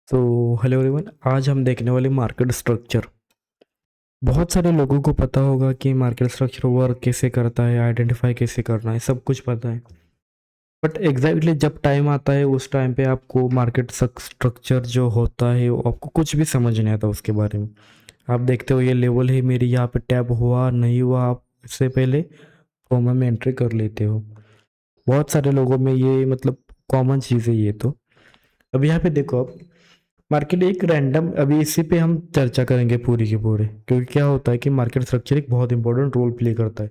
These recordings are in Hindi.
तो हेलो एवरीवन, आज हम देखने वाले मार्केट स्ट्रक्चर। बहुत सारे लोगों को पता होगा कि मार्केट स्ट्रक्चर वर्क कैसे करता है, आइडेंटिफाई कैसे करना है, सब कुछ पता है। बट एग्जैक्टली जब टाइम आता है उस टाइम पे आपको मार्केट स्ट्रक्चर जो होता है वो आपको कुछ भी समझ नहीं आता उसके बारे में। आप देखते हो ये लेवल है मेरी, यहाँ पे टैप हुआ नहीं हुआ, आप इससे पहले फॉर्म में एंट्री कर लेते हो। बहुत सारे लोगों में ये मतलब कॉमन चीज़ है ये। तो अब यहाँ पे देखो, आप मार्केट एक रैंडम, अभी इसी पे हम चर्चा करेंगे पूरी की पूरी, क्योंकि क्या होता है कि मार्केट स्ट्रक्चर एक बहुत इंपॉर्टेंट रोल प्ले करता है।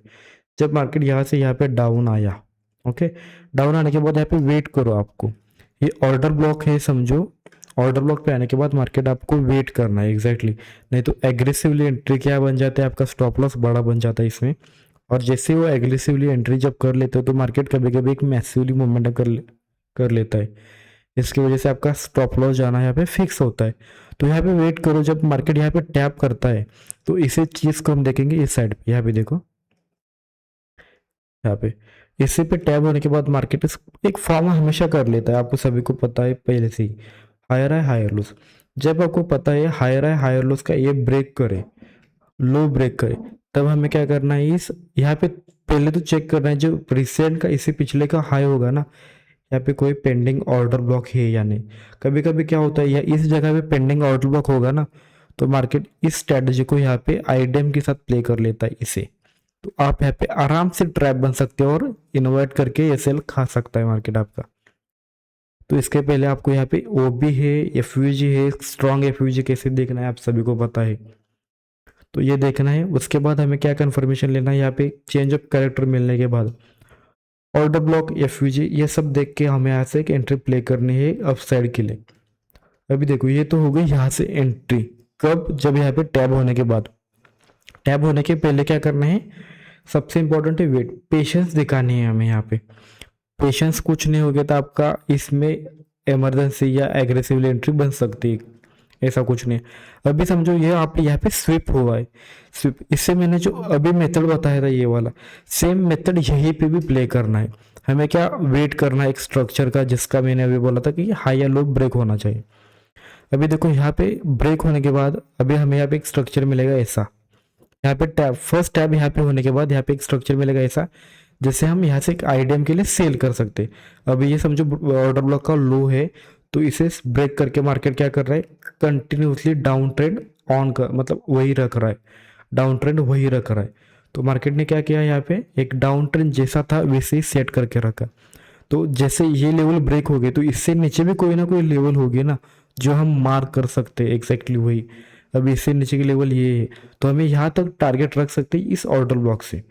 जब मार्केट यहाँ से यहाँ पे डाउन आया, ओके, डाउन आने के बाद यहाँ पे वेट करो आपको। ये ऑर्डर ब्लॉक है समझो। ऑर्डर ब्लॉक पे आने के बाद मार्केट आपको वेट करना है एग्जैक्टली, नहीं तो एग्रेसिवली एंट्री क्या बन जाता है, आपका स्टॉप लॉस बड़ा बन जाता है इसमें। और जैसे वो एग्रेसिवली एंट्री जब कर लेते हो तो मार्केट कभी कभी एक मैसिवली मोमेंटम कर लेता है। इसकी वजह से आपका स्टॉप लॉस जाना यहाँ पे फिक्स होता है। तो यहाँ पे वेट करो, जब मार्केट यहाँ पे टैप करता है तो इसे चीज को हम देखेंगे इस साइड पे। यहाँ पे देखो, यहाँ पे इसी पे टैप होने के बाद मार्केट एक फॉर्म हमेशा कर लेता है, आपको सभी को पता है पहले से ही। हायर है हायर लूज, जब आपको पता है हायर है हायर लूज का ये ब्रेक करे, लो ब्रेक करे, तब हमें क्या करना है, इस यहाँ पे पहले तो चेक करना है जो रिसेंट का इसी पिछले का हाई होगा ना, यहाँ पे कोई पेंडिंग ऑर्डर ब्लॉक है या नहीं। कभी कभी क्या होता है, या इस जगह पे पेंडिंग ऑर्डर ब्लॉक होगा ना, तो मार्केट इस स्ट्रेटजी को यहाँ पे आईडीएम के साथ प्ले कर लेता है इसे। तो आप यहाँ पे आराम से ट्रैप बन सकते हो और इन्वर्ट करके ये सेल खा सकता है मार्केट आपका। तो इसके पहले आपको यहाँ पे ओबी है, एफयूजी है, स्ट्रॉन्ग एफयूजी कैसे देखना है आप सभी को पता है। तो ये देखना है। उसके बाद हमें क्या कंफर्मेशन लेना है, यहाँ पे चेंज ऑफ कैरेक्टर मिलने के बाद ऑर्डर ब्लॉक, एफयूजी, ये सब देख के हमें यहाँ से एक एंट्री प्ले करनी है अप साइड के लिए। अभी देखो ये तो हो गई यहाँ से एंट्री, कब, जब यहाँ पे टैब होने के बाद। टैब होने के पहले क्या करना है, सबसे इंपॉर्टेंट है वेट, पेशेंस दिखानी है हमें यहाँ पे। पेशेंस कुछ नहीं हो गया तो आपका इसमें इमरजेंसी या एग्रेसिवली एंट्री बन सकती है, ऐसा कुछ नहीं। अभी समझो ये आप यहाँ पे स्विप हुआ है, स्विप, इससे मैंने जो अभी मेथड बताया था ये वाला सेम मेथड यहीं पे भी प्ले करना है। हमें क्या वेट करना है एक स्ट्रक्चर का, जिसका मैंने अभी बोला था कि हाई या लो ब्रेक होना चाहिए। अभी देखो यहाँ पे ब्रेक होने के बाद अभी हमें यहाँ पे एक स्ट्रक्चर मिलेगा ऐसा। यहाँ पे टैब, फर्स्ट टैब यहाँ पे होने के बाद यहाँ पे एक स्ट्रक्चर मिलेगा ऐसा, जैसे हम यहाँ से एक आईडीएम के लिए सेल कर सकते। अभी ये समझो ऑर्डर ब्लॉक का लो है, तो इसे ब्रेक करके मार्केट क्या कर रहा है, कंटिन्यूसली डाउन ट्रेंड ऑन कर, मतलब वही रख रहा है, डाउन ट्रेंड वही रख रहा है। तो मार्केट ने क्या किया, यहाँ पे एक डाउन ट्रेंड जैसा था वैसे ही सेट करके रखा। तो जैसे ये लेवल ब्रेक हो गए तो इससे नीचे भी कोई ना कोई लेवल होगी ना जो हम मार्क कर सकते हैं, एग्जैक्टली वही। अभी इससे नीचे की लेवल ये है, तो हमें यहाँ तक टारगेट रख सकते हैं इस ऑर्डर ब्लॉक से।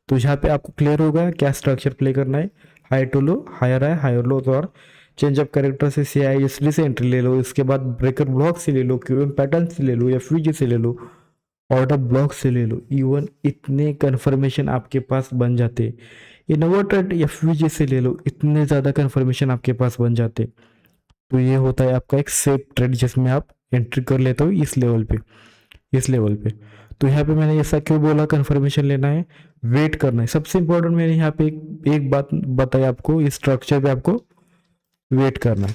तो यहाँ पे आपको क्लियर होगा क्या स्ट्रक्चर प्ले करना है, हाई टू लो, हायर है हायर लो, तो और चेंज ऑफ कैरेक्टर से सी आई एस डी से एंट्री ले लो, इसके बाद ब्रेकर ब्लॉक से ले लो, क्यूएम पैटर्न से ले लो, या फ्यूजी से ले लो, ऑर्डर ब्लॉक से ले लो। इवन इतने कन्फर्मेशन आपके पास बन जाते, इन्वर्टेड या फ्यूजी से ले लो, इतने ज़्यादा कन्फर्मेशन आपके पास बन जाते। तो ये होता है आपका एक सेफ ट्रेड जिसमें आप एंट्री कर लेते हो इस लेवल पे, इस लेवल पे। तो यहाँ पे मैंने ऐसा क्यों बोला, कंफर्मेशन लेना है, वेट करना है। सबसे इंपॉर्टेंट मैंने यहाँ पे एक बात बताई आपको, इस स्ट्रक्चर पे आपको वेट करना है।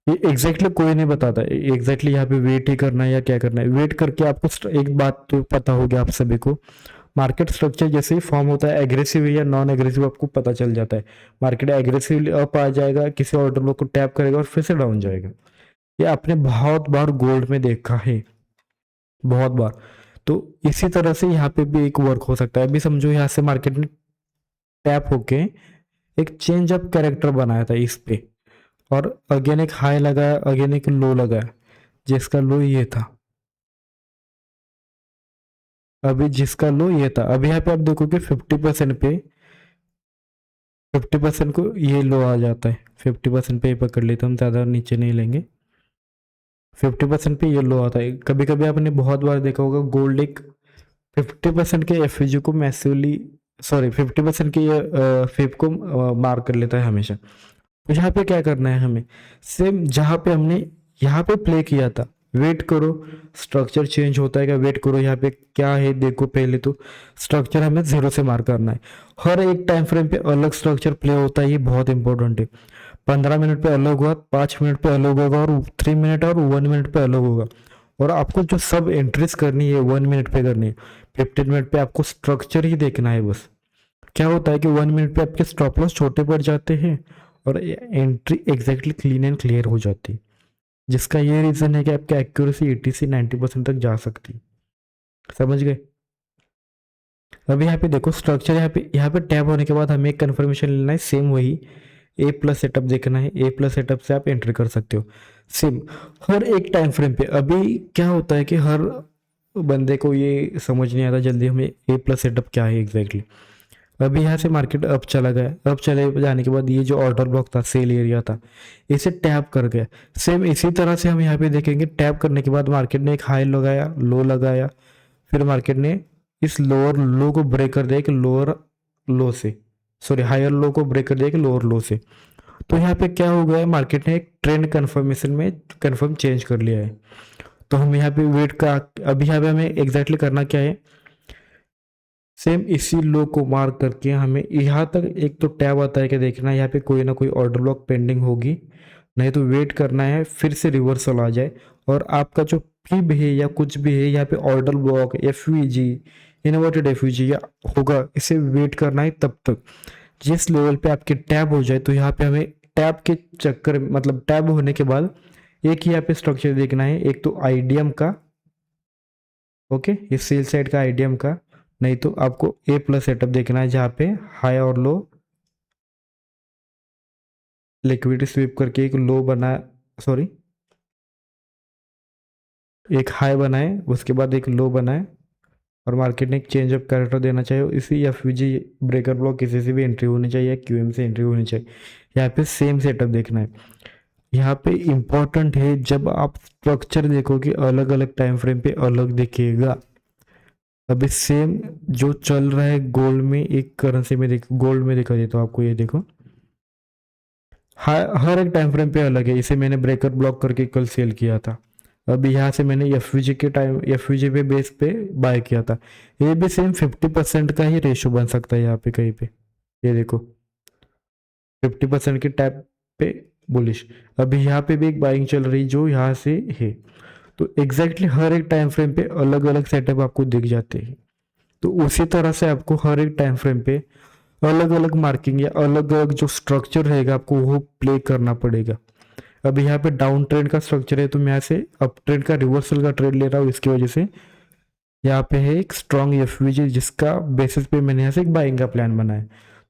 ये एग्जैक्टली कोई नहीं बताता एग्जैक्टली यहाँ पे वेट ही करना है या क्या करना है। वेट करके आपको एक बात तो पता होगी आप सभी को, मार्केट स्ट्रक्चर जैसे ही फॉर्म होता है एग्रेसिव या नॉन एग्रेसिव आपको पता चल जाता है। मार्केट एग्रेसिवली अप आ जाएगा, किसी ऑर्डर ब्लॉक को टैप करेगा और फिर से डाउन जाएगा। ये आपने बहुत बार गोल्ड में देखा है, बहुत बार। तो इसी तरह से यहाँ पे भी एक वर्क हो सकता है। अभी समझो यहाँ से मार्केट ने टैप होके एक चेंज ऑफ कैरेक्टर बनाया था इस पे, और अगेन एक हाई लगाया, अगेन एक लो लगाया, जिसका लो ये था, अभी जिसका लो ये था। अभी यहाँ पे आप देखोगे 50% पे, 50% को ये लो आ जाता है, 50% पे ही पकड़ लेते हम, ज़्यादा नीचे नहीं लेंगे। 50% पे ये लो आता है। कभी कभी आपने बहुत बार देखा होगा गोल्ड एक 50% के एफ को मैसिवली, सॉरी 50% के ये फेप को मार्क कर लेता है हमेशा। तो यहाँ पे क्या करना है हमें, सेम जहाँ पे हमने यहाँ पे प्ले किया था, वेट करो, स्ट्रक्चर चेंज होता है क्या, वेट करो, यहाँ पे क्या है देखो। पहले तो स्ट्रक्चर हमें 0 से मार्क करना है, हर एक टाइम फ्रेम पे अलग स्ट्रक्चर प्ले होता है, ये बहुत इंपॉर्टेंट है। 15 मिनट पे अलग हुआ, 5 मिनट पे अलग होगा, और 3 मिनट और 1 मिनट पे अलग होगा। और आपको जो सब एंट्रीज करनी है 1 मिनट पे करनी है, 15 मिनट पे आपको स्ट्रक्चर ही देखना है बस। क्या होता है कि 1 मिनट पे आपके स्टॉप लॉस छोटे पड़ जाते हैं और entry exactly clean and clear हो जाती है, जिसका ये रीज़न है कि आपकी एक्यूरेसी 80 से 90% तक जा सकती है। समझ गए? अब यहाँ पे देखो स्ट्रक्चर, यहाँ पे टैब होने के बाद हमें एक कन्फर्मेशन लेना है, सेम वही ए प्लस सेटअप देखना है। ए प्लस सेटअप से आप एंटर कर सकते हो सेम हर एक टाइम फ्रेम पे। अभी क्या होता है कि हर बंदे को ये समझ नहीं आता जल्दी हमें ए प्लस सेटअप क्या है एग्जैक्टली। अभी यहाँ से मार्केट अप चला गया, अप चले जाने के बाद ये जो ऑर्डर ब्लॉक था, सेल एरिया था, इसे टैप कर गया। सेम इसी तरह से हम यहाँ पे देखेंगे, टैप करने के बाद मार्केट ने एक हाई लगाया, लो लगाया, फिर मार्केट ने इस लोअर लो को ब्रेक कर दिया एक लोअर लो से, सॉरी हायर लो को ब्रेक कर दिया एक लोअर लो से। तो यहाँ पे क्या हो गया है, मार्केट ने एक ट्रेंड कन्फर्मेशन में कन्फर्म चेंज कर लिया है। तो हम यहाँ पे वेट का, अभी यहाँ पे हमें एग्जैक्टली करना क्या है, सेम इसी लो को मार्क करके हमें यहाँ तक एक तो टैब आता है कि देखना यहाँ पे कोई ना कोई ऑर्डर ब्लॉक पेंडिंग होगी, नहीं तो वेट करना है फिर से रिवर्सल आ जाए। और आपका जो फिब है या कुछ भी है यहाँ पे order block FVG, inverted FVG या होगा, इसे वेट करना है तब तक जिस लेवल पे आपके टैब हो जाए। तो यहाँ पे हमें टैब के चक्कर मतलब टैब होने के बाद एक ही यहाँ पे स्ट्रक्चर देखना है, एक तो आईडीएम का, ओके ये सेल साइड का आईडीएम का, नहीं तो आपको ए प्लस सेटअप देखना है जहाँ पे हाई और लो लिक्विडिटी स्वीप करके एक लो बना, सॉरी एक हाई बनाए उसके बाद एक लो बनाए और मार्केट ने एक चेंज ऑफ कैरेक्टर देना चाहिए। इसी एफवीजी ब्रेकर ब्लॉक किसी से भी एंट्री होनी चाहिए, क्यूएम से एंट्री होनी चाहिए। यहाँ पे सेम सेटअप देखना है। यहाँ पे इम्पॉर्टेंट है जब आप स्ट्रक्चर देखोगे अलग अलग टाइम फ्रेम पे अलग दिखेगा। अभी सेम जो चल रहा है गोल्ड में, एक करेंसी में देखो, गोल्ड में दिखा देता हूँ आपको, ये देखो हर एक टाइम फ्रेम पे अलग है। इसे मैंने ब्रेकर ब्लॉक करके कल सेल किया था। अभी यहाँ से मैंने एफवीजी पे बेस पे बाय किया था। ये भी सेम 50% का ही रेशो बन सकता है यहाँ पे कहीं पे, ये देखो 50% के टैप पे बुलिश। अभी यहाँ पे भी एक बाइंग चल रही जो यहाँ से है। तो एग्जैक्टली हर एक टाइम फ्रेम पे अलग अलग सेटअप आपको दिख जाते हैं। तो उसी तरह से आपको हर एक टाइम फ्रेम पे अलग अलग मार्किंग या अलग अलग जो स्ट्रक्चर रहेगा आपको वो प्ले करना पड़ेगा। अभी यहाँ पे डाउन ट्रेंड का स्ट्रक्चर है तो मैं यहाँ से अप ट्रेंड का रिवर्सल का ट्रेड ले रहा हूँ, इसकी वजह से यहाँ पे है एक स्ट्रॉन्ग एफवीजी जिसका बेसिस पे मैंने यहाँ से एक बाइंग का प्लान बनाया।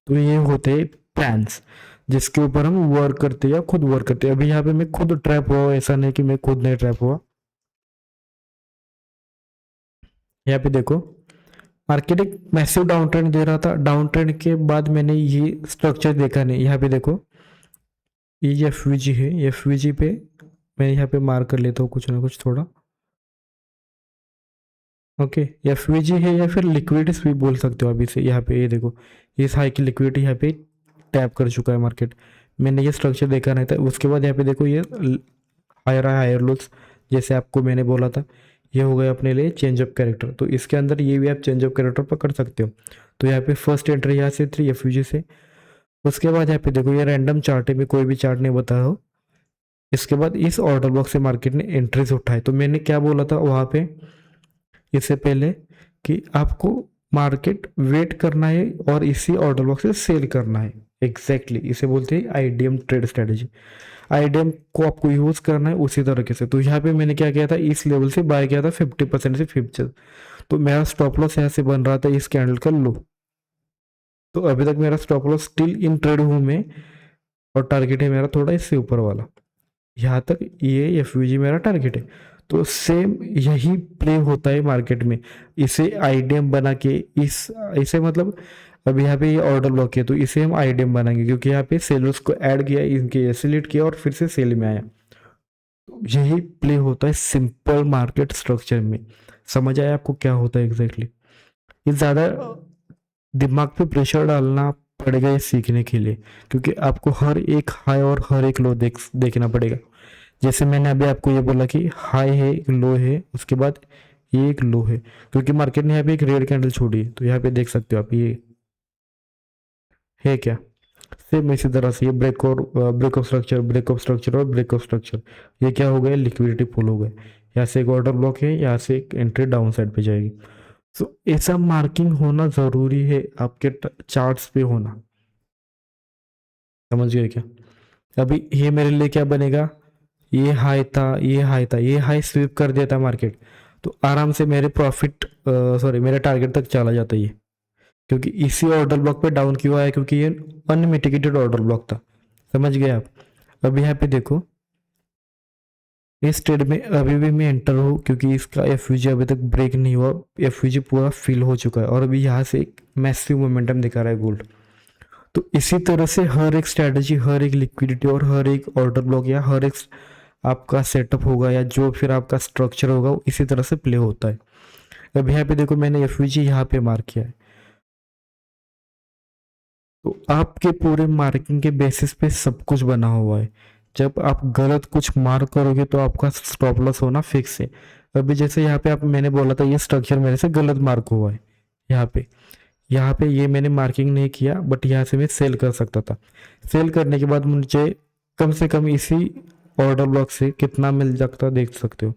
तो ये होते हैं प्लान्स जिसके ऊपर हम वर्क करते हैं या खुद वर्क करते हैं। अभी यहाँ पे मैं खुद ट्रैप हुआ, ऐसा नहीं कि मैं खुद नहीं ट्रैप हुआ। यहाँ पे देखो मार्केट एक मैसिव डाउन ट्रेंड दे रहा था, डाउन ट्रेंड के बाद मैंने ये स्ट्रक्चर देखा नहीं। यहाँ पे देखो ये एफवीजी है, एफवीजी पे मैं यहाँ पे मार्क कर लेता हूँ कुछ ना कुछ थोड़ा, ओके एफवीजी है या फिर लिक्विडिटी स्वीप बोल सकते हो अभी से। यहाँ पे ये देखो इस हाई की लिक्विडिटी यहाँ पे टैप कर चुका है मार्केट, मैंने ये स्ट्रक्चर देखा नहीं था। उसके बाद यहाँ पे देखो ये हायर लोस, जैसे आपको मैंने बोला था ये हो गया अपने लिए चेंज ऑफ कैरेक्टर। तो इसके अंदर ये भी आप चेंज ऑफ कैरेक्टर पकड़ सकते हो। तो यहाँ पे फर्स्ट एंट्री यहाँ से 3 एफयूजी से। उसके बाद यहाँ पे देखो ये रैंडम चार्ट है, मैं कोई भी चार्ट नहीं बता रहा हूँ। इसके बाद इस ऑर्डर बॉक्स से मार्केट ने एंट्रीज उठाए। तो मैंने क्या बोला था वहाँ पे इससे पहले कि आपको मार्केट वेट करना है और इसी ऑर्डर बॉक्स से सेल करना है। एग्जैक्टली इसे बोलते हैं आईडीएम ट्रेड स्ट्रेटेजी। आईडीएम को आपको यूज करना है उसी तरीके से। तो यहाँ पे मैंने क्या किया था, इस लेवल से बाय किया था 50% से 50। तो मेरा स्टॉप लॉस यहाँ से बन रहा था इस कैंडल का लो। तो अभी तक मेरा stop loss still in trade हूँ मैं, और टारगेट है मेरा थोड़ा इससे ऊपर वाला, यहाँ तक ये एफयूजी मेरा टारगेट है। तो सेम यही प्ले होता है मार्केट में। इसे आईडीएम बना के इसे मतलब अब यहाँ पे ये ऑर्डर ब्लॉक है तो इसे हम आईडीएम बनाएंगे क्योंकि यहाँ पे सेलर्स को ऐड किया, इनके सिलेक्ट किया और फिर से सेल में आया। तो यही प्ले होता है सिंपल मार्केट स्ट्रक्चर में। समझ आया आपको क्या होता है एग्जैक्टली? ये ज़्यादा दिमाग पे प्रेशर डालना पड़ेगा ये सीखने के लिए, क्योंकि आपको हर एक हाई और हर एक लो देखना पड़ेगा। जैसे मैंने अभी आपको ये बोला कि हाई है, एक लो है, उसके बाद ये एक लो है, क्योंकि मार्केट ने यहाँ पे एक रेड कैंडल छोड़ी है। तो यहाँ पे देख सकते हो आप ये है क्या, सेम इसी तरह से ये ब्रेक और break of structure, break of structure और ब्रेक ऑफ स्ट्रक्चर, ये क्या हो गया, लिक्विडिटी पुल हो गए। यहाँ से एक ऑर्डर ब्लॉक है, यहाँ से एक एंट्री डाउन साइड पे जाएगी। सो ऐसा मार्किंग होना ज़रूरी है आपके चार्ट्स पे होना, समझ गए क्या। अभी ये मेरे लिए क्या बनेगा, ये हाई था, ये हाई था, ये हाई स्वीप कर दिया था मार्केट, तो आराम से मेरे प्रॉफिट सॉरी मेरे टारगेट तक चला जाता है ये, क्योंकि इसी ऑर्डर ब्लॉक पे डाउन क्यों आया, क्योंकि ये अनमिटिगेटेड ऑर्डर ब्लॉक था, समझ गए आप। अब यहाँ पे देखो इस ट्रेड में अभी भी मैं एंटर हूँ, क्योंकि इसका एफ अभी तक ब्रेक नहीं हुआ, एफ पूरा फिल हो चुका है और अभी यहाँ से एक मैसिव मोमेंटम दिखा रहा है गोल्ड। तो इसी तरह से हर एक स्ट्रैटेजी, हर एक लिक्विडिटी और हर एक ऑर्डर ब्लॉक या हर एक आपका सेटअप होगा या जो फिर आपका स्ट्रक्चर होगा वो इसी तरह से प्ले होता है। अब यहाँ पे देखो मैंने एफ यहाँ पे मार्क किया है, तो आपके पूरे मार्किंग के बेसिस पे सब कुछ बना हुआ है। जब आप गलत कुछ मार्क करोगे तो आपका स्टॉप लॉस होना फिक्स है। अभी जैसे यहाँ पे आप मैंने बोला था ये स्ट्रक्चर मेरे से गलत मार्क हुआ है, यहाँ पे ये मैंने मार्किंग नहीं किया, बट यहाँ से मैं सेल कर सकता था। सेल करने के बाद मुझे कम से कम इसी ऑर्डर ब्लॉक से कितना मिल जाता देख सकते हो।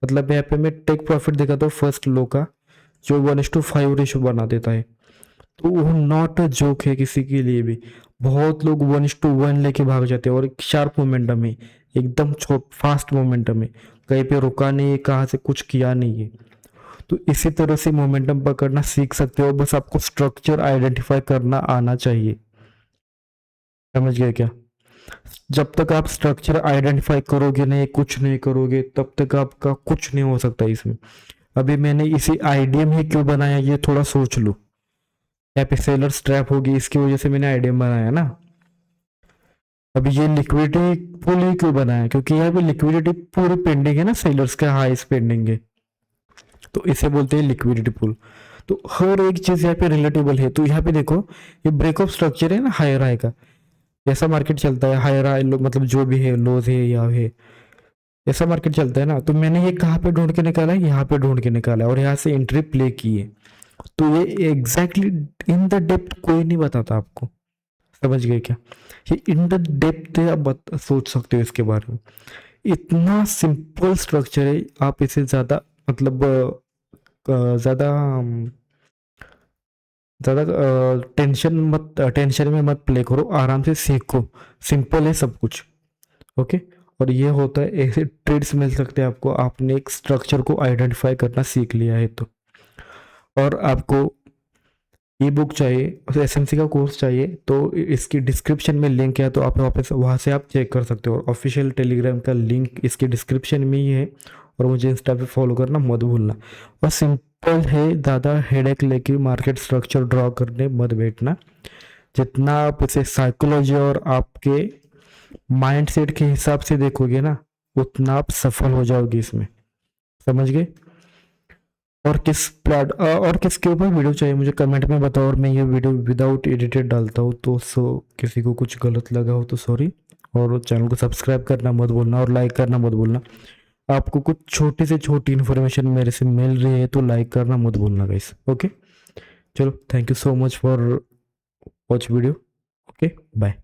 मतलब यहाँ पे मैं टेक प्रॉफिट दिखाता हूँ फर्स्ट लो का, जो 1:5 रेशो बना देता है। तो वो नॉट अ जोक है किसी के लिए भी। बहुत लोग 1:1 लेके भाग जाते हैं और एक शार्प मोमेंटम है, एकदम फास्ट मोमेंटम है, कहीं पे रुका नहीं है, कहाँ से कुछ किया नहीं है। तो इसी तरह से मोमेंटम पकड़ना सीख सकते हो, बस आपको स्ट्रक्चर आइडेंटिफाई करना आना चाहिए, समझ गए क्या। जब तक आप स्ट्रक्चर आइडेंटिफाई करोगे नहीं, कुछ नहीं करोगे, तब तक आपका कुछ नहीं हो सकता इसमें। अभी मैंने इसी आईडीएम ही क्यों बनाया ये थोड़ा सोच लो। यहाँ पे सेलर स्ट्रैप होगी, इसकी वजह से मैंने आईडीएम बनाया ना। अभी ये लिक्विडिटी पुल ही क्यों बनाया, क्योंकि यहाँ पे लिक्विडिटी पूरी पेंडिंग है ना, सेलर्स का हाई पेंडिंग है, तो इसे बोलते हैं लिक्विडिटी पुल। तो हर एक चीज यहाँ पे रिलेटेबल है। तो यहाँ पे देखो ये ब्रेक ऑफ स्ट्रक्चर है ना हायर हाई का, ऐसा मार्केट चलता है, हायर हाई मतलब जो भी है लोज है या है, ऐसा मार्केट चलता है ना। तो मैंने ये कहाँ पे ढूंढ के निकाला है, यहाँ पे ढूंढ के निकाला है और यहाँ से एंट्री प्ले की है। तो ये एग्जैक्टली इन द डेप्थ कोई नहीं बताता आपको, समझ गए क्या। ये इन द डेप्थ आप सोच सकते हो इसके बारे में। इतना सिंपल स्ट्रक्चर है, आप इसे ज़्यादा मतलब ज़्यादा ज़्यादा टेंशन में मत प्ले करो, आराम से सीखो, सिंपल है सब कुछ। ओके। और ये होता है, ऐसे ट्रेड्स मिल सकते हैं आपको, आपने एक स्ट्रक्चर को आइडेंटिफाई करना सीख लिया है तो। और आपको ई बुक चाहिए, एसएमसी का कोर्स चाहिए, तो इसकी डिस्क्रिप्शन में लिंक है, तो आप वापस वहाँ से आप चेक कर सकते हो। और ऑफिशियल टेलीग्राम का लिंक इसके डिस्क्रिप्शन में ही है। और मुझे इंस्टा पे फॉलो करना मत भूलना। और सिंपल है, ज़्यादा हेडेक लेके मार्केट स्ट्रक्चर ड्रॉ करने मत बैठना। जितना आप इसे साइकोलॉजी और आपके माइंडसेट के हिसाब से देखोगे ना, उतना आप सफल हो जाओगे इसमें, समझ गए। और किसके ऊपर वीडियो चाहिए मुझे कमेंट में बताओ, और मैं ये वीडियो विदाउट एडिटेड डालता हूँ, तो किसी को कुछ गलत लगा हो तो सॉरी। और चैनल को सब्सक्राइब करना मत भूलना और लाइक करना मत भूलना। आपको कुछ छोटी से छोटी इन्फॉर्मेशन मेरे से मिल रही है तो लाइक करना मत भूलना गाइस। ओके, चलो thank you so much for watch video. Okay, bye.